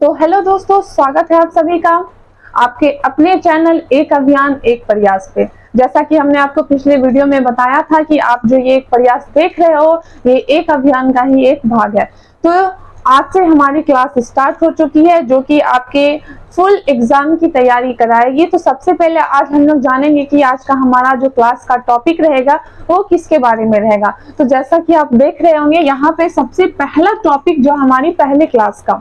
तो हेलो दोस्तों, स्वागत है आप सभी का आपके अपने चैनल एक अभियान एक प्रयास पे। जैसा कि हमने आपको पिछले वीडियो में बताया था कि आप जो ये एक प्रयास देख रहे हो ये एक अभियान का ही एक भाग है। तो आज से हमारी क्लास स्टार्ट हो चुकी है जो कि आपके फुल एग्जाम की तैयारी कराएगी। तो सबसे पहले आज हम लोग जानेंगे कि आज का हमारा जो क्लास का टॉपिक रहेगा वो किसके बारे में रहेगा। तो जैसा कि आप देख रहे होंगे यहाँ पे सबसे पहला टॉपिक जो हमारी पहले क्लास का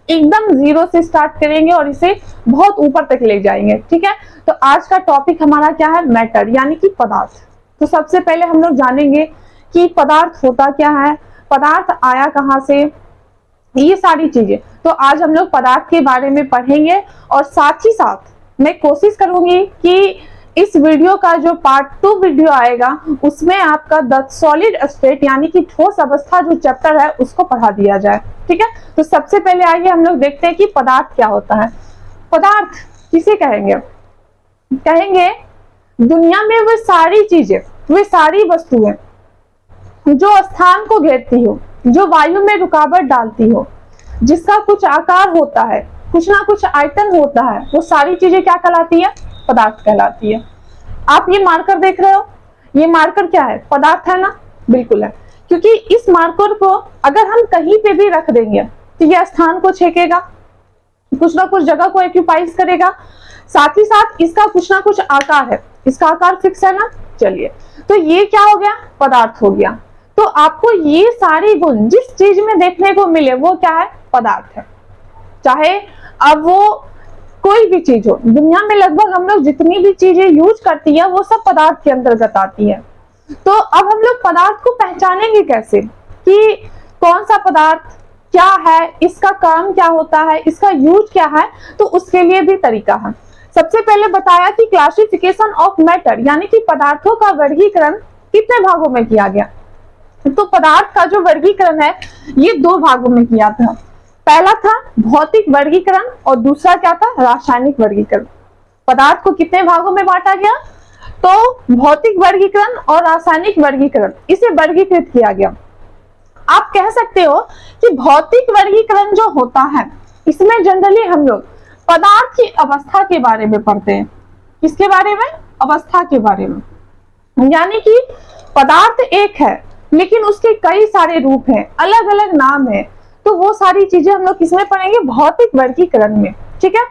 एकदम जीरो से स्टार्ट करेंगे और इसे बहुत ऊपर तक ले जाएंगे। ठीक है, तो आज का टॉपिक हमारा क्या है? मैटर यानी कि पदार्थ। तो सबसे पहले हम लोग जानेंगे कि पदार्थ होता क्या है, पदार्थ आया कहाँ से, ये सारी चीजें। तो आज हम लोग पदार्थ के बारे में पढ़ेंगे और साथ ही साथ मैं कोशिश करूंगी कि इस वीडियो का जो पार्ट 2 वीडियो आएगा उसमें आपका द सॉलिड स्टेट यानी कि ठोस अवस्था जो चैप्टर है उसको पढ़ा दिया जाए। ठीक है, तो सबसे पहले आइए हम लोग देखते हैं कि पदार्थ क्या होता है। पदार्थ किसे कहेंगे? कहेंगे दुनिया में वो सारी चीजें, वे सारी वस्तुएं जो स्थान को घेरती हो, जो वायु में रुकावट डालती हो, जिसका कुछ आकार होता है, कुछ ना कुछ आयतन होता है, वो सारी चीजें क्या कहलाती है? पदार्थ कहलाती है। आप ये मार्कर देख रहे हो, ये मार्कर क्या है? पदार्थ है ना? बिल्कुल है, क्योंकि इस मार्कर को अगर हम कहीं पे भी रख देंगे तो यह स्थान को छेकेगा, कुछ ना कुछ जगह को ऑक्यूपाइज करेगा, साथ ही साथ इसका कुछ ना कुछ आकार है, इसका आकार फिक्स है ना। चलिए, तो ये क्या हो गया? पदार्थ हो गया। तो आपको ये सारे गुण जिस चीज में देखने को मिले वो क्या है? पदार्थ है। चाहे अब वो कोई भी चीज हो, दुनिया में लगभग हम लोग जितनी भी चीजें यूज करती है वो सब पदार्थ के अंतर्गत आती है। तो अब हम लोग पदार्थ को पहचानेंगे कैसे कि कौन सा पदार्थ क्या है, इसका काम क्या होता है, इसका यूज क्या है। तो उसके लिए भी तरीका है। सबसे पहले बताया कि क्लासिफिकेशन ऑफ मैटर यानी कि पदार्थों का वर्गीकरण कितने भागों में किया गया। तो पदार्थ का जो वर्गीकरण है ये 2 भागों में किया था। पहला था भौतिक वर्गीकरण और दूसरा क्या था? रासायनिक वर्गीकरण। पदार्थ को कितने भागों में बांटा गया? तो भौतिक वर्गीकरण और रासायनिक वर्गीकरण, इसे वर्गीकृत किया गया। आप कह सकते हो कि भौतिक वर्गीकरण जो होता है इसमें जनरली हम लोग पदार्थ की अवस्था के बारे में पढ़ते हैं। किसके बारे में? अवस्था के बारे में। यानी कि पदार्थ एक है लेकिन उसके कई सारे रूप हैं, अलग अलग नाम है। तो वो सारी चीजें हम लोग किसमें पढ़ेंगे? भौतिक वर्गीकरण में। ठीक है,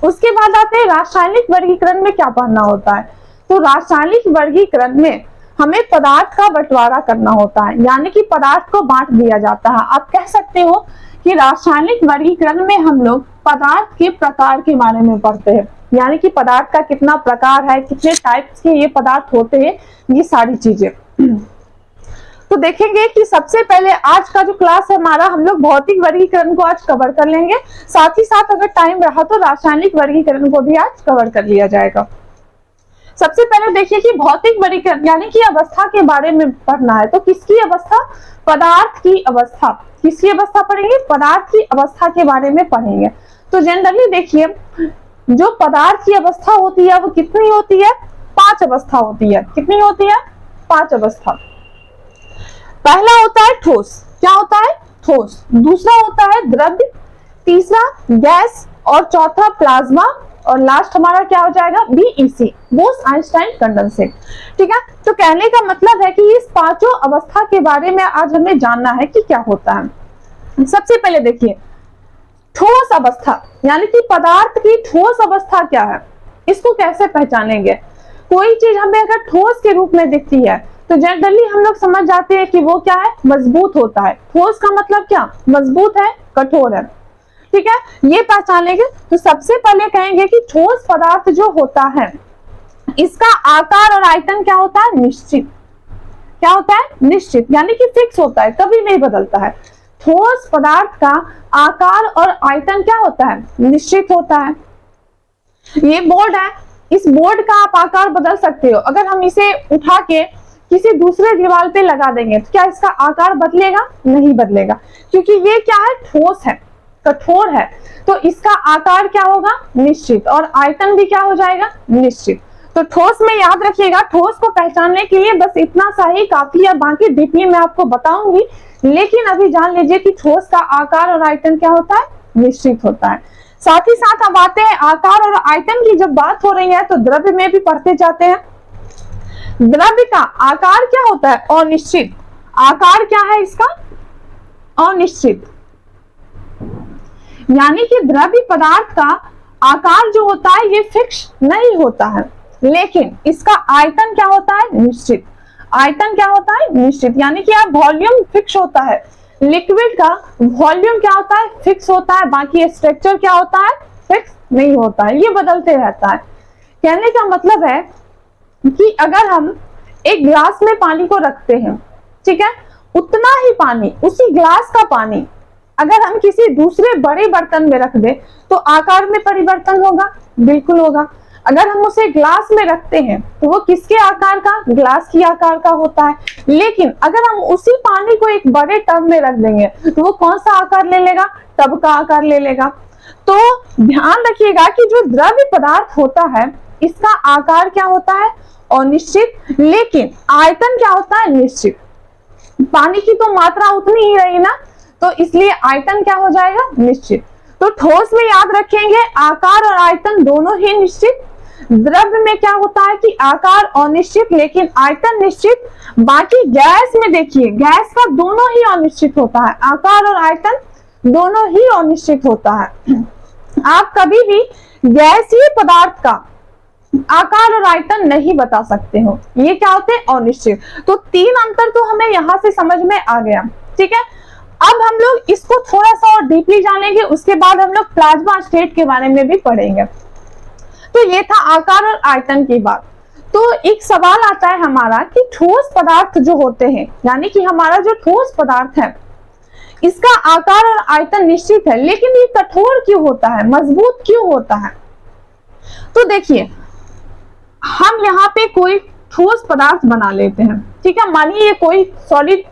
उसके बाद आते हैं रासायनिक वर्गीकरण में क्या पढ़ना होता है। तो रासायनिक वर्गीकरण में हमें पदार्थ का बंटवारा करना होता है, यानी कि पदार्थ को बांट दिया जाता है। आप कह सकते हो कि रासायनिक वर्गीकरण में हम लोग पदार्थ के प्रकार के बारे में पढ़ते हैं, यानी कि पदार्थ का कितना प्रकार है, कितने टाइप्स के ये पदार्थ होते हैं, ये सारी चीजें। तो देखेंगे कि सबसे पहले आज का जो क्लास है हमारा, हम लोग भौतिक वर्गीकरण को आज कवर कर लेंगे, साथ ही साथ अगर टाइम रहा तो रासायनिक वर्गीकरण को भी आज कवर कर लिया जाएगा। सबसे पहले देखिए कि भौतिक वर्गीकरण यानी कि अवस्था के बारे में पढ़ना है। तो किसकी अवस्था? पदार्थ की अवस्था। किसकी अवस्था पढ़ेंगे? पदार्थ की अवस्था के बारे में पढ़ेंगे। तो जनरली देखिए जो पदार्थ की अवस्था होती है वो कितनी होती है? 5 अवस्था होती है। कितनी होती है? 5 अवस्था। पहला होता है ठोस। क्या होता है? ठोस। दूसरा होता है द्रव्य, तीसरा गैस और चौथा प्लाज्मा और लास्ट हमारा क्या हो जाएगा? BEC, Bose Einstein condensate. ठीक है, तो कहने का मतलब है कि इस 5 अवस्था के बारे में आज हमें जानना है कि क्या होता है। सबसे पहले देखिए ठोस अवस्था यानी कि पदार्थ की ठोस अवस्था क्या है, इसको कैसे पहचानेंगे। कोई चीज हमें अगर ठोस के रूप में दिखती है तो जनरली हम लोग समझ जाते हैं कि वो क्या है? मजबूत होता है। ठोस का मतलब क्या? मजबूत है, कठोर है। ठीक है, ये पहचानेंगे। तो सबसे पहले कहेंगे कि ठोस पदार्थ जो होता है इसका आकार और आयतन क्या होता है? निश्चित। क्या होता है? निश्चित, यानी कि फिक्स होता है, कभी नहीं बदलता है। ठोस पदार्थ का आकार और आयतन क्या होता है? निश्चित होता है। ये बोर्ड है, इस बोर्ड का आप आकार बदल सकते हो। अगर हम इसे उठा के किसी दूसरे दीवार पे लगा देंगे तो क्या इसका आकार बदलेगा? नहीं बदलेगा, क्योंकि ये क्या है? ठोस है, कठोर है। तो इसका आकार क्या होगा? निश्चित, और आयतन भी क्या हो जाएगा? निश्चित। तो ठोस में याद रखिएगा, ठोस को पहचानने के लिए बस इतना सा ही काफी है, बाकी डीपली मैं आपको बताऊंगी। लेकिन अभी जान लीजिए कि ठोस का आकार और आयतन क्या होता है? निश्चित होता है। साथ ही साथ अब आते हैं आकार और आयतन की। जब बात हो रही है तो द्रव्य में भी पढ़ते जाते हैं। द्रव्य का आकार क्या होता है? अनिश्चित। आकार क्या है इसका? अनिश्चित। यानी कि द्रव्य पदार्थ का आकार जो होता है ये फिक्स नहीं होता है, लेकिन इसका आयतन क्या होता है? निश्चित। आयतन क्या होता है? निश्चित। यानी कि आप वॉल्यूम फिक्स होता है, लिक्विड का वॉल्यूम क्या होता है? फिक्स होता है, बाकी स्ट्रक्चर क्या होता है? फिक्स नहीं होता है, ये बदलते रहता है। कहने का मतलब है कि अगर हम एक ग्लास में पानी को रखते हैं, ठीक है, उतना ही पानी, उसी ग्लास का पानी अगर हम किसी दूसरे बड़े बर्तन में रख दे तो आकार में परिवर्तन होगा? बिल्कुल होगा। अगर हम उसे ग्लास में रखते हैं तो वो किसके आकार का? ग्लास की आकार का होता है। लेकिन अगर हम उसी पानी को एक बड़े टब में रख देंगे तो वो कौन सा आकार ले लेगा? टब का आकार ले लेगा। तो ध्यान रखिएगा कि जो द्रव्य पदार्थ होता है इसका आकार क्या होता है? अनिश्चित, लेकिन आयतन क्या होता है? निश्चित। पानी की तो मात्रा उतनी ही रही ना, तो इसलिए आयतन क्या हो जाएगा? निश्चित। तो ठोस में याद रखेंगे आकार और आयतन दोनों ही निश्चित। द्रव्य में क्या होता है कि आकार अनिश्चित लेकिन आयतन निश्चित। बाकी गैस में देखिए, गैस का दोनों ही अनिश्चित होता है, आकार और आयतन दोनों ही अनिश्चित होता है। आप कभी भी गैसीय पदार्थ का आकार और आयतन नहीं बता सकते हो, ये क्या होते हैं? अनिश्चित। तो तीन अंतर तो हमें यहां से समझ में आ गया, ठीक है। अब हम लोग इसको थोड़ा सा और डीपली जानेंगे, उसके बाद हम लोग प्लाज्मा स्टेट के बारे में भी पढ़ेंगे। तो ये था आकार और आयतन की बात। तो एक सवाल आता है हमारा कि ठोस पदार्थ जो होते हैं, यानी कि हमारा जो ठोस पदार्थ है इसका आकार और आयतन निश्चित है, लेकिन ये कठोर क्यों होता है? मजबूत क्यों होता है? तो देखिए, हम यहाँ पे कोई ठोस पदार्थ बना लेते हैं, ठीक है, मानिए ये कोई सॉलिड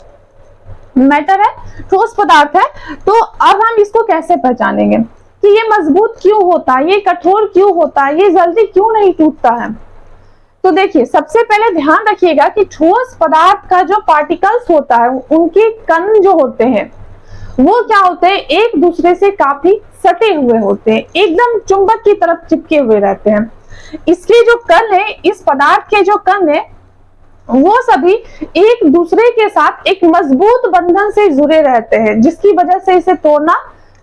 मैटर है, ठोस पदार्थ है। तो अब हम इसको कैसे पहचानेंगे कि ये मजबूत क्यों होता है, ये कठोर क्यों होता है, ये जल्दी क्यों नहीं टूटता है? तो देखिए, सबसे पहले ध्यान रखिएगा कि ठोस पदार्थ का जो पार्टिकल्स होता है, उनके कण जो होते हैं वो क्या होते हैं? एक दूसरे से काफी सटे हुए होते हैं, एकदम चुंबक की तरफ चिपके हुए रहते हैं। इसके जो कण है, इस पदार्थ के जो कण है वो सभी एक दूसरे के साथ एक मजबूत बंधन से जुड़े रहते हैं, जिसकी वजह से इसे तोड़ना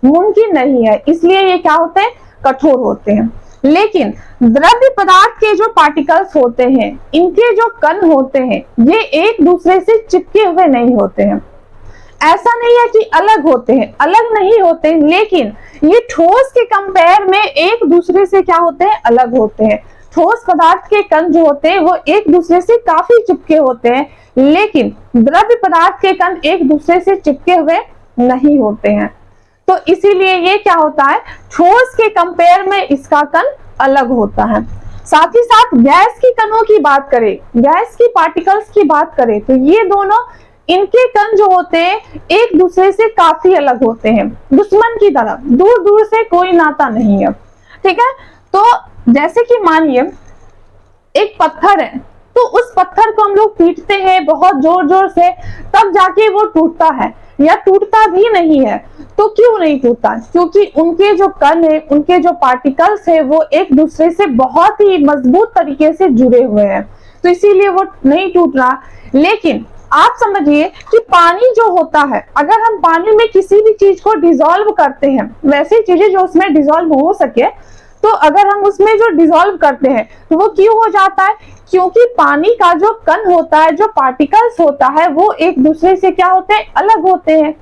मुमकिन नहीं है, इसलिए ये क्या होते हैं? कठोर होते हैं। लेकिन द्रव्य पदार्थ के जो पार्टिकल्स होते हैं, इनके जो कण होते हैं, ये एक दूसरे से चिपके हुए नहीं होते हैं। ऐसा नहीं है कि अलग होते हैं, अलग नहीं होते, लेकिन ये ठोस के कंपेयर में एक दूसरे से क्या होते हैं? अलग होते हैं। ठोस पदार्थ के कण जो होते हैं वो एक दूसरे से काफी चिपके होते हैं, लेकिन द्रव्य पदार्थ के कण एक दूसरे से चिपके हुए नहीं होते हैं। तो इसीलिए ये क्या होता है? ठोस के कंपेयर में इसका कण अलग होता है। साथ ही साथ गैस की कणों की बात करें, गैस की पार्टिकल्स की बात करें, तो ये दोनों, इनके कण जो होते हैं एक दूसरे से काफी अलग होते हैं, दुश्मन की तरह, दूर दूर से कोई नाता नहीं है, ठीक है। तो जैसे कि मानिए एक पत्थर है, तो उस पत्थर को हम लोग पीटते हैं बहुत जोर जोर से, तब जाके वो टूटता है, या टूटता भी नहीं है। तो क्यों नहीं टूटता? क्योंकि उनके जो कण है, उनके जो पार्टिकल्स है, वो एक दूसरे से बहुत ही मजबूत तरीके से जुड़े हुए हैं, तो इसीलिए वो नहीं टूट रहा। लेकिन आप समझिए कि पानी जो होता है, अगर हम पानी में किसी भी चीज को डिसॉल्व करते हैं, वैसी चीजें जो उसमें डिसॉल्व हो सके, तो अगर हम उसमें जो डिसॉल्व करते हैं तो वो क्यों हो जाता है? क्योंकि पानी का जो कण होता है, जो पार्टिकल्स होता है, वो एक दूसरे से क्या होते हैं? अलग होते हैं।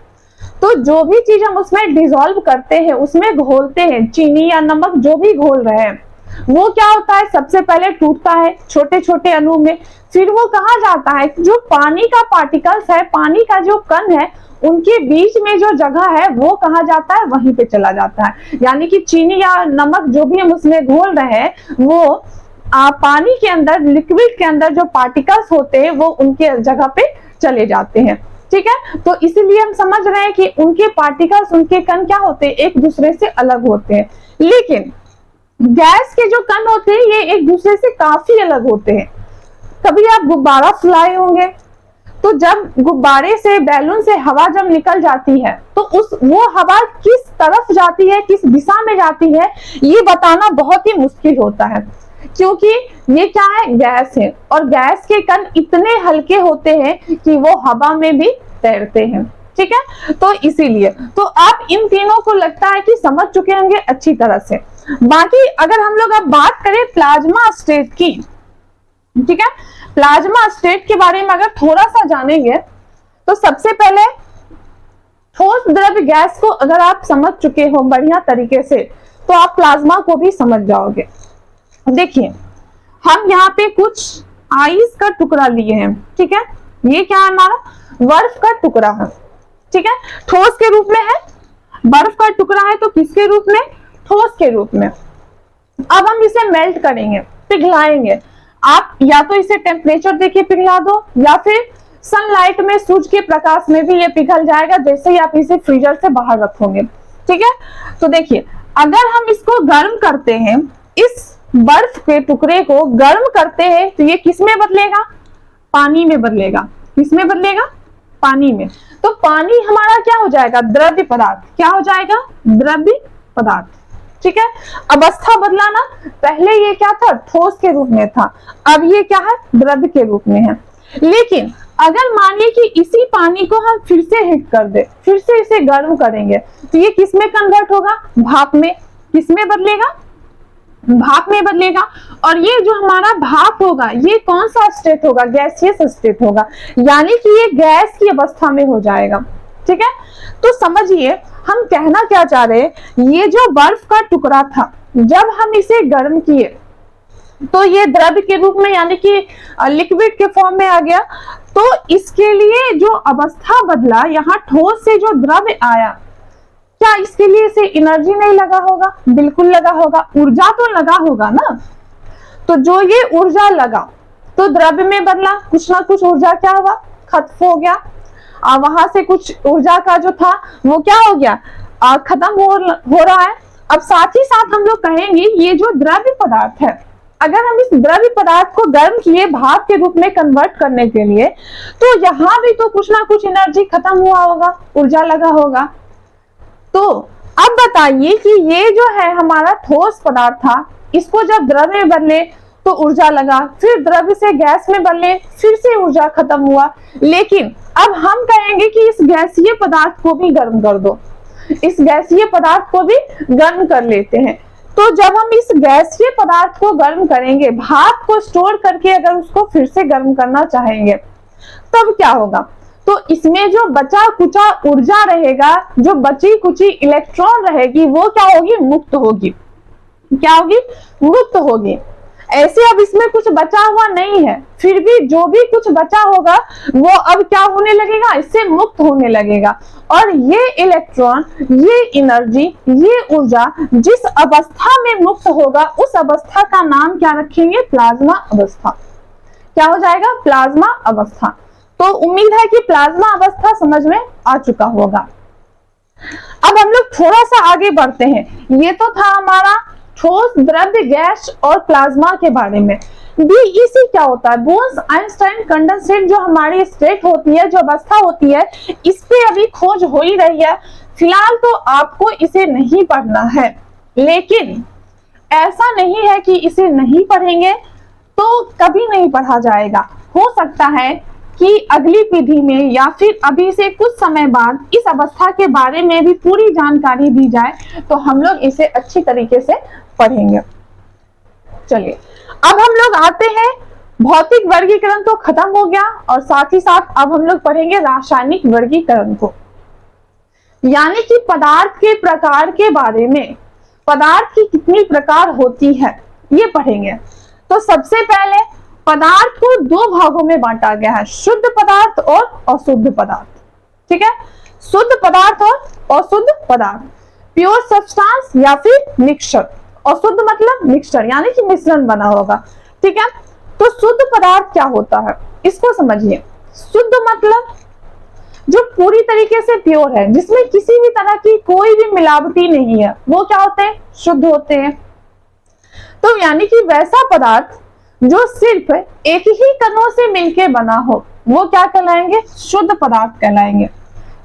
तो जो भी चीज हम उसमें डिसॉल्व करते हैं, उसमें घोलते हैं, चीनी या नमक जो भी घोल रहे हैं, वो क्या होता है? सबसे पहले टूटता है छोटे छोटे अणु में, फिर वो कहाँ जाता है? जो पानी का पार्टिकल्स है, पानी का जो कण है, उनके बीच में जो जगह है वो कहाँ जाता है? वहीं पे चला जाता है। यानी कि चीनी या नमक जो भी हम उसमें घोल रहे हैं, वो पानी के अंदर, लिक्विड के अंदर जो पार्टिकल्स होते हैं वो उनके जगह पे चले जाते हैं, ठीक है। तो इसीलिए हम समझ रहे हैं कि उनके पार्टिकल्स, उनके कण क्या होते हैं? एक दूसरे से अलग होते हैं। लेकिन गैस के जो कण होते हैं ये एक दूसरे से काफी अलग होते हैं। कभी आप गुब्बारा फुलाए होंगे, तो तो जब गुब्बारे से, बैलून से हवा जब निकल जाती है तो वो हवा किस तरफ जाती है, किस दिशा में जाती है, ये बताना बहुत ही मुश्किल होता है, क्योंकि ये क्या है, गैस है, और गैस के कण इतने हल्के होते हैं कि वो हवा में भी तैरते हैं। ठीक है, तो इसीलिए तो आप इन तीनों को लगता है कि समझ चुके होंगे अच्छी तरह से। बाकी अगर हम लोग अब बात करें प्लाज्मा स्टेट की, ठीक है, प्लाज्मा स्टेट के बारे में अगर थोड़ा सा जानेंगे तो सबसे पहले ठोस द्रव्य गैस को अगर आप समझ चुके हो बढ़िया तरीके से तो आप प्लाज्मा को भी समझ जाओगे। देखिए, हम यहाँ पे कुछ आइस का टुकड़ा लिए हैं, ठीक है, ये क्या है, हमारा बर्फ का टुकड़ा है, ठीक है, ठोस के रूप में है, बर्फ का टुकड़ा है तो किसके रूप में, ठोस के रूप में। अब हम इसे मेल्ट करेंगे, पिघलाएंगे। आप या तो इसे टेम्परेचर देके पिघला दो या फिर सनलाइट में, सूरज के प्रकाश में भी ये पिघल जाएगा जैसे ही आप इसे फ्रीजर से बाहर रखोगे। ठीक है, तो देखिए, अगर हम इसको गर्म करते हैं, इस बर्फ के टुकड़े को गर्म करते हैं तो ये किस में बदलेगा, पानी में बदलेगा। किस में बदलेगा, पानी में। तो पानी हमारा क्या हो जाएगा, द्रव्य पदार्थ। क्या हो जाएगा, द्रव्य पदार्थ। ठीक है, अवस्था बदला ना, पहले ये क्या था, ठोस के रूप में था, अब ये क्या है, द्रव्य के रूप में है। लेकिन अगर मानिए कि इसी पानी को हम फिर से हीट कर दे, फिर से इसे गर्म करेंगे तो ये किस में कन्वर्ट होगा, भाप में। किस में बदलेगा, भाप में बदलेगा। और ये जो हमारा भाप होगा ये कौन सा स्टेट होगा, गैसियस स्टेट होगा, यानी कि ये गैस की अवस्था में हो जाएगा। ठीक है, तो समझिए हम कहना क्या चाह रहे हैं, ये जो बर्फ का टुकड़ा था जब हम इसे गर्म किए तो ये द्रव्य के रूप में यानी कि लिक्विड के फॉर्म में आ गया। तो इसके लिए जो अवस्था बदला, यहाँ ठोस से जो द्रव्य आया, क्या इसके लिए इसे एनर्जी नहीं लगा होगा, बिल्कुल लगा होगा, ऊर्जा तो लगा होगा ना। तो जो ये ऊर्जा लगा तो द्रव्य में बदला, कुछ ना कुछ ऊर्जा क्या हुआ, खत्म हो गया। वहां से कुछ ऊर्जा का जो था वो क्या हो गया, खत्म हो रहा है। अब साथ ही साथ हम लोग कहेंगे ये जो द्रव्य पदार्थ है, अगर हम इस द्रव्य पदार्थ को गर्म किए भाप के रूप में कन्वर्ट करने के लिए, तो यहाँ भी तो कुछ ना कुछ एनर्जी खत्म हुआ होगा, ऊर्जा लगा होगा। तो अब बताइए कि ये जो है हमारा ठोस पदार्थ था, इसको जब द्रव्य में बदले तो ऊर्जा लगा, फिर द्रव्य से गैस में बदले, फिर से ऊर्जा खत्म हुआ। लेकिन अब हम कहेंगे कि इस गैसीय पदार्थ को भी गर्म कर दो, इस गैसीय पदार्थ को भी गर्म कर लेते हैं। तो जब हम इस गैसीय पदार्थ को गर्म करेंगे, भाप को स्टोर करके अगर उसको फिर से गर्म करना चाहेंगे तब क्या होगा, तो इसमें जो बचा कुचा ऊर्जा रहेगा, जो बची कुची इलेक्ट्रॉन रहेगी, वो क्या होगी, मुक्त होगी। क्या होगी, मुक्त होगी। ऐसे अब इसमें कुछ बचा हुआ नहीं है, फिर भी जो भी कुछ बचा होगा वो अब क्या होने लगेगा, इससे मुक्त होने लगेगा। और ये इलेक्ट्रॉन, ये एनर्जी, ये ऊर्जा जिस अवस्था में मुक्त होगा उस अवस्था का नाम क्या रखेंगे, प्लाज्मा अवस्था। क्या हो जाएगा, प्लाज्मा अवस्था। तो उम्मीद है कि प्लाज्मा अवस्था समझ में आ चुका होगा। अब हम लोग थोड़ा सा आगे बढ़ते हैं। ये तो था हमारा ठोस, द्रव्य, गैस और प्लाज्मा के बारे में। बीईसी क्या होता है, बोल्स आइंस्टाइन कंडेंसेट, जो हमारी स्टेट होती है, जो अवस्था होती है, इस पे अभी खोज हो ही रही है। फिलहाल तो आपको इसे नहीं पढ़ना है, लेकिन ऐसा नहीं है कि इसे नहीं पढ़ेंगे तो कभी नहीं पढ़ा जाएगा। हो सकता है कि अगली पीढ़ी में या फिर अभी से कुछ समय बाद इस अवस्था के बारे में भी पूरी जानकारी दी जाए तो हम लोग इसे अच्छी तरीके से पढ़ेंगे। चलिए, अब हम लोग आते हैं, भौतिक वर्गीकरण तो खत्म हो गया और साथ ही साथ अब हम लोग पढ़ेंगे रासायनिक वर्गीकरण को, यानी कि पदार्थ के प्रकार के बारे में, पदार्थ की कितनी प्रकार होती है ये पढ़ेंगे। तो सबसे पहले पदार्थ को दो भागों में बांटा गया है, शुद्ध पदार्थ और अशुद्ध पदार्थ। ठीक है, शुद्ध पदार्थ और अशुद्ध पदार्थ, प्योर सब्सटेंस या फिर मिक्सचर। अशुद्ध मतलब मिक्सचर यानी कि मिश्रण बना होगा। ठीक है, तो शुद्ध पदार्थ क्या होता है इसको समझिए। शुद्ध मतलब जो पूरी तरीके से प्योर है, जिसमें किसी भी तरह की कोई भी मिलावटी नहीं है, वो क्या होते हैं, शुद्ध होते हैं। तो यानी कि वैसा पदार्थ जो सिर्फ एक ही कणों से मिलके बना हो, वो क्या कहलाएंगे? शुद्ध पदार्थ कहलाएंगे।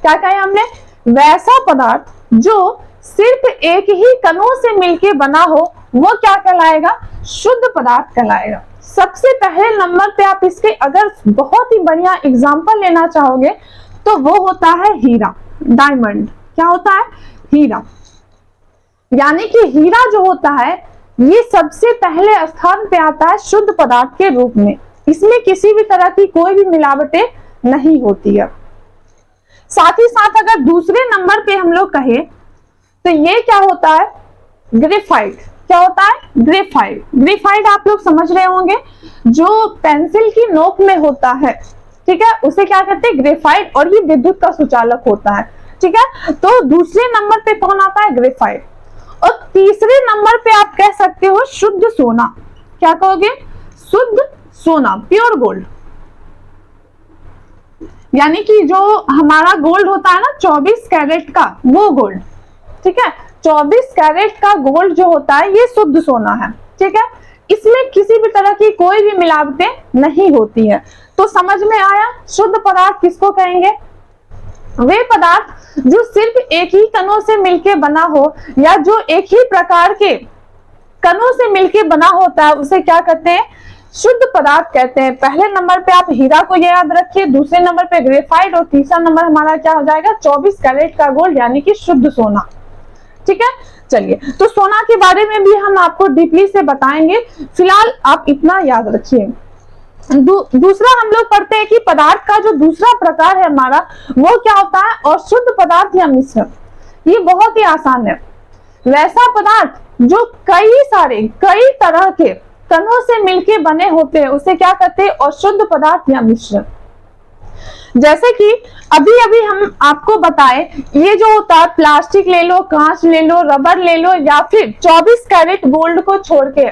क्या कहा हमने? वैसा पदार्थ जो सिर्फ एक ही कणों से मिलके बना हो वो क्या कहलाएगा? शुद्ध पदार्थ कहलाएगा। सबसे पहले नंबर पे आप इसके अगर बहुत ही बढ़िया एग्जांपल लेना चाहोगे तो वो होता है हीरा, डायमंड। क्या होता है? हीरा। यानी कि हीरा जो होता है ये सबसे पहले स्थान पे आता है शुद्ध पदार्थ के रूप में। इसमें किसी भी तरह की कोई भी मिलावटें नहीं होती है। साथ ही साथ अगर दूसरे नंबर पे हम लोग कहें तो ये क्या होता है? ग्रेफाइट। क्या होता है? ग्रेफाइट। ग्रेफाइट आप लोग समझ रहे होंगे, जो पेंसिल की नोक में होता है, ठीक है, उसे क्या कहते हैं? ग्रेफाइट। और ये विद्युत का सुचालक होता है, ठीक है। तो दूसरे नंबर पे कौन आता है? ग्रेफाइट। और तीसरे नंबर पे आप कह सकते हो शुद्ध सोना। क्या कहोगे? शुद्ध सोना, प्योर गोल्ड। यानी कि जो हमारा गोल्ड होता है ना 24 कैरेट का, वो गोल्ड, ठीक है। 24 कैरेट का गोल्ड जो होता है ये शुद्ध सोना है, ठीक है। इसमें किसी भी तरह की कोई भी मिलावटें नहीं होती है। तो समझ में आया शुद्ध पदार्थ किसको कहेंगे? वे पदार्थ जो सिर्फ एक ही कणों से मिलके बना हो या जो एक ही प्रकार के कणों से मिलके बना होता है उसे क्या कहते हैं? शुद्ध पदार्थ कहते हैं। पहले नंबर पे आप हीरा को याद रखिए, दूसरे नंबर पे ग्रेफाइट और तीसरा नंबर हमारा क्या हो जाएगा? 24 कैरेट का गोल्ड यानी कि शुद्ध सोना, ठीक है। चलिए, तो सोना के बारे में भी हम आपको डीपली से बताएंगे, फिलहाल आप इतना याद रखिए। दूसरा हम लोग पढ़ते हैं कि पदार्थ का जो दूसरा प्रकार है हमारा वो क्या होता है? और शुद्ध पदार्थ या मिश्रण। ये बहुत ही आसान है। वैसा पदार्थ जो कई तरह के कणों से मिलके बने होते हैं उसे क्या कहते हैं? और शुद्ध पदार्थ या मिश्रण। जैसे कि अभी अभी हम आपको बताए, ये जो होता है प्लास्टिक ले लो, कांच ले लो, रबर ले लो, या फिर 24 कैरेट गोल्ड को छोड़ के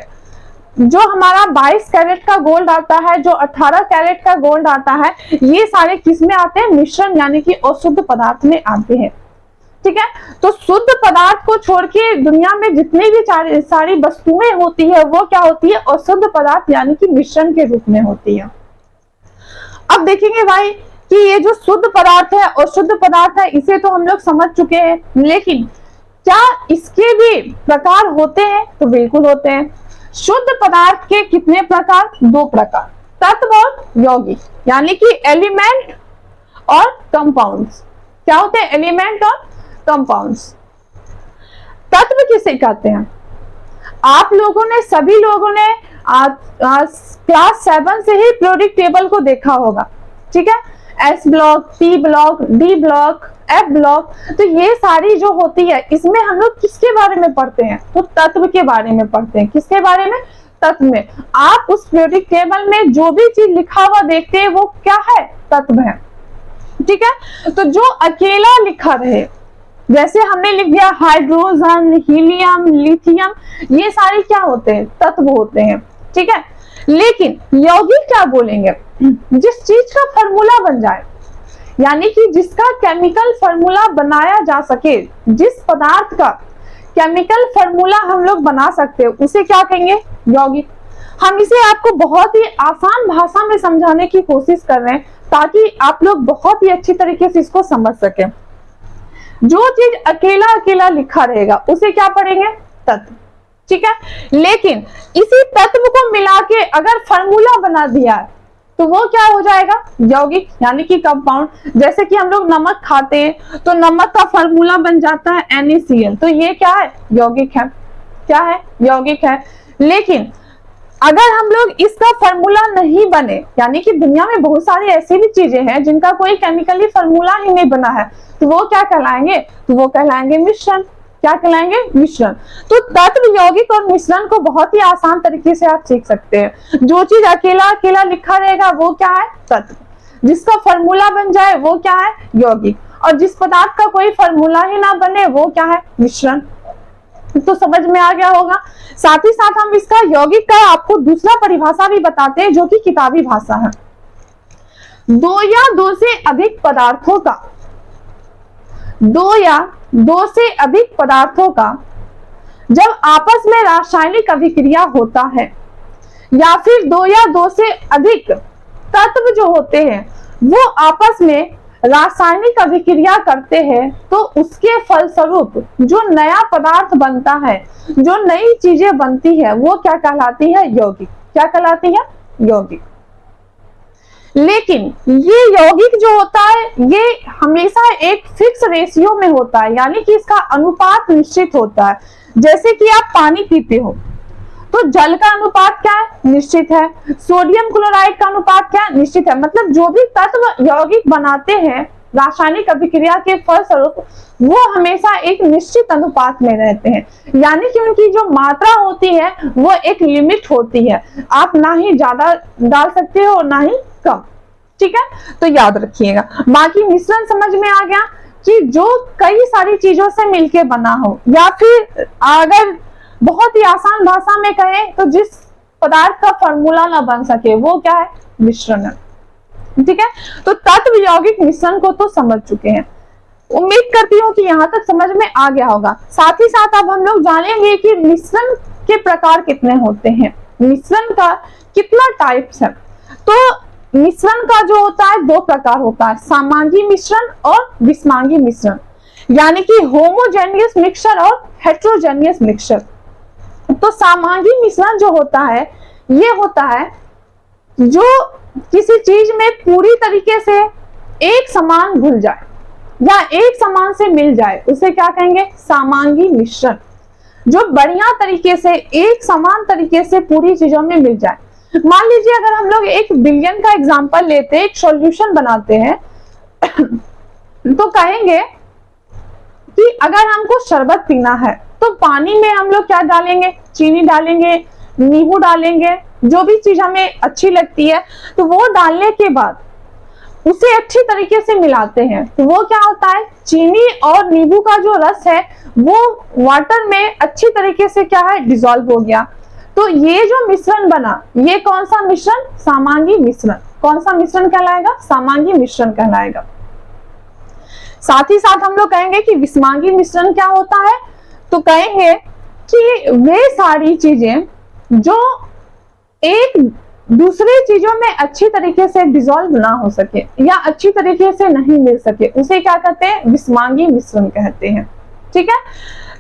जो हमारा 22 कैरेट का गोल्ड आता है, जो 18 कैरेट का गोल्ड आता है, ये सारे किस में आते हैं? मिश्रण यानी कि अशुद्ध पदार्थ में आते हैं, ठीक है। तो शुद्ध पदार्थ को छोड़ के दुनिया में जितनी भी सारी वस्तुएं होती है वो क्या होती है? अशुद्ध पदार्थ यानी कि मिश्रण के रूप में होती है। अब देखेंगे भाई कि ये जो शुद्ध पदार्थ है और शुद्ध पदार्थ है इसे तो हम लोग समझ चुके हैं, लेकिन क्या इसके भी प्रकार होते हैं? तो बिल्कुल होते हैं। शुद्ध पदार्थ के कितने प्रकार? 2 प्रकार, तत्व और यौगिक, यानी कि एलिमेंट और कंपाउंड्स। क्या होते हैं? एलिमेंट और कंपाउंड्स। तत्व किसे कहते हैं? आप लोगों ने, सभी लोगों ने क्लास 7 से ही पीरियोडिक टेबल को देखा होगा, ठीक है। S block, P block, D block, F block, तो ये सारी जो होती है इसमें हम लोग किसके बारे में पढ़ते हैं? तो तत्व के बारे में पढ़ते हैं। किसके बारे में? तत्व में। आप उस पीरियोडिक टेबल में जो भी चीज लिखा हुआ देखते हैं वो क्या है? तत्व है, ठीक है। तो जो अकेला लिखा रहे, जैसे हमने लिख दिया हाइड्रोजन, हीलियम, लिथियम, ये सारे क्या होते हैं? तत्व होते हैं, ठीक है। लेकिन यौगिक क्या बोलेंगे? जिस चीज का फॉर्मूला बन जाए, यानी कि जिसका केमिकल फॉर्मूला बनाया जा सके, जिस पदार्थ का केमिकल फॉर्मूला हम लोग बना सकते हैं उसे क्या कहेंगे? यौगिक। हम इसे आपको बहुत ही आसान भाषा में समझाने की कोशिश कर रहे हैं ताकि आप लोग बहुत ही अच्छी तरीके से इसको समझ सके। जो चीज अकेला अकेला लिखा रहेगा उसे क्या पढ़ेंगे? तत्व, ठीक है। लेकिन इसी तत्व को मिला के अगर फॉर्मूला बना दिया तो वो क्या हो जाएगा? यौगिक, यानी कि कंपाउंड। जैसे कि हम लोग नमक खाते हैं तो नमक का फॉर्मूला बन जाता है NaCl, तो ये क्या है? यौगिक है। क्या है? यौगिक है। लेकिन अगर हम लोग इसका फॉर्मूला नहीं बने, यानी कि दुनिया में बहुत सारी ऐसी भी चीजें हैं जिनका कोई केमिकली फॉर्मूला ही नहीं बना है, तो वो क्या कहलाएंगे? तो वो कहलाएंगे मिश्रण। क्या कहलाएंगे? मिश्रण। तो तत्व, यौगिक और मिश्रण को बहुत ही आसान तरीके से आप सीख सकते हैं। जो चीज अकेला अकेला लिखा रहेगा वो क्या है? तत्व। जिसका फॉर्मूला बन जाए वो क्या है? यौगिक। और जिस पदार्थ का कोई फॉर्मूला ही ना बने वो क्या है? मिश्रण। तो समझ में आ गया होगा। साथ ही साथ हम इसका यौगिक का आपको दूसरा परिभाषा भी बताते हैं जो कि किताबी भाषा है। 2 या 2 से अधिक पदार्थों का, 2 या 2 से अधिक पदार्थों का जब आपस में रासायनिक अभिक्रिया होता है, या फिर 2 या 2 से अधिक तत्व जो होते हैं वो आपस में रासायनिक अभिक्रिया करते हैं, तो उसके फलस्वरूप जो नया पदार्थ बनता है, जो नई चीजें बनती है, वो क्या कहलाती है? यौगिक। क्या कहलाती है? यौगिक। लेकिन ये यौगिक जो होता है ये हमेशा एक फिक्स रेशियो में होता है, यानी कि इसका अनुपात निश्चित होता है। जैसे कि आप पानी पीते हो तो जल का अनुपात क्या है? निश्चित है। सोडियम क्लोराइड का अनुपात क्या है? निश्चित है। मतलब जो भी तत्व यौगिक बनाते हैं रासायनिक अभिक्रिया के फलस्वरूप, वो हमेशा एक निश्चित अनुपात में रहते हैं, यानी कि उनकी जो मात्रा होती है वो एक लिमिट होती है। आप ना ही ज्यादा डाल सकते हो ना ही कम। ठीक है, तो याद रखिएगा। बाकी मिश्रण समझ में आ गया कि जो कई सारी चीजों से मिलके बना हो, या फिर अगर बहुत ही आसान भाषा में कहें तो जिस पदार्थ का फॉर्मूला ना बन सके, वो क्या है? मिश्रण है। ठीक है, तो तत्व यौगिक मिश्रण को तो समझ चुके हैं। उम्मीद करती हूँ कि यहाँ तक समझ में आ गया होगा। साथ ही साथ अब हम लोग जानेंगे कि मिश्रण के प्रकार कितने होते हैं, मिश्रण का कितना टाइप्स है। तो मिश्रण का जो होता है दो प्रकार होता है, समांगी मिश्रण और विषमांगी मिश्रण, यानी कि होमोजेनियस मिक्सचर और हेट्रोजेनियस मिक्सचर। तो समांगी मिश्रण जो होता है ये होता है जो किसी चीज में पूरी तरीके से एक समान घुल जाए या एक समान से मिल जाए, उसे क्या कहेंगे? समांगी मिश्रण। जो बढ़िया तरीके से एक समान तरीके से पूरी चीजों में मिल जाए। मान लीजिए अगर हम लोग एक विलयन का एग्जांपल लेते हैं, एक सॉल्यूशन बनाते हैं तो कहेंगे कि अगर हमको शरबत पीना है तो पानी में हम लोग क्या डालेंगे? चीनी डालेंगे, नींबू डालेंगे, जो भी चीज हमें अच्छी लगती है, तो वो डालने के बाद उसे अच्छी तरीके से मिलाते हैं। तो वो क्या होता है? चीनी और नींबू का जो रस है वो वाटर में अच्छी तरीके से क्या है? डिसॉल्व हो गया। तो ये जो मिश्रण बना, ये कौन सा मिश्रण? समांगी मिश्रण। कौन सा मिश्रण कहलाएगा? समांगी मिश्रण कहलाएगा। साथ ही साथ हम लोग कहेंगे कि विषमांगी मिश्रण क्या होता है? तो कहेंगे कि वे सारी चीजें जो एक दूसरे चीजों में अच्छी तरीके से डिसॉल्व ना हो सके या अच्छी तरीके से नहीं मिल सके, उसे क्या कहते हैं? विषमांगी मिश्रण कहते हैं। ठीक है,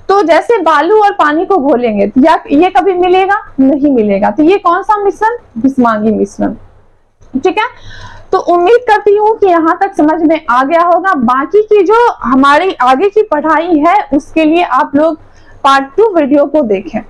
तो जैसे बालू और पानी को घोलेंगे या ये कभी मिलेगा? नहीं मिलेगा। तो ये कौन सा मिश्रण? विषमांगी मिश्रण। ठीक है, तो उम्मीद करती हूँ कि यहाँ तक समझ में आ गया होगा। बाकी की जो हमारी आगे की पढ़ाई है उसके लिए आप लोग पार्ट 2 वीडियो को देखें।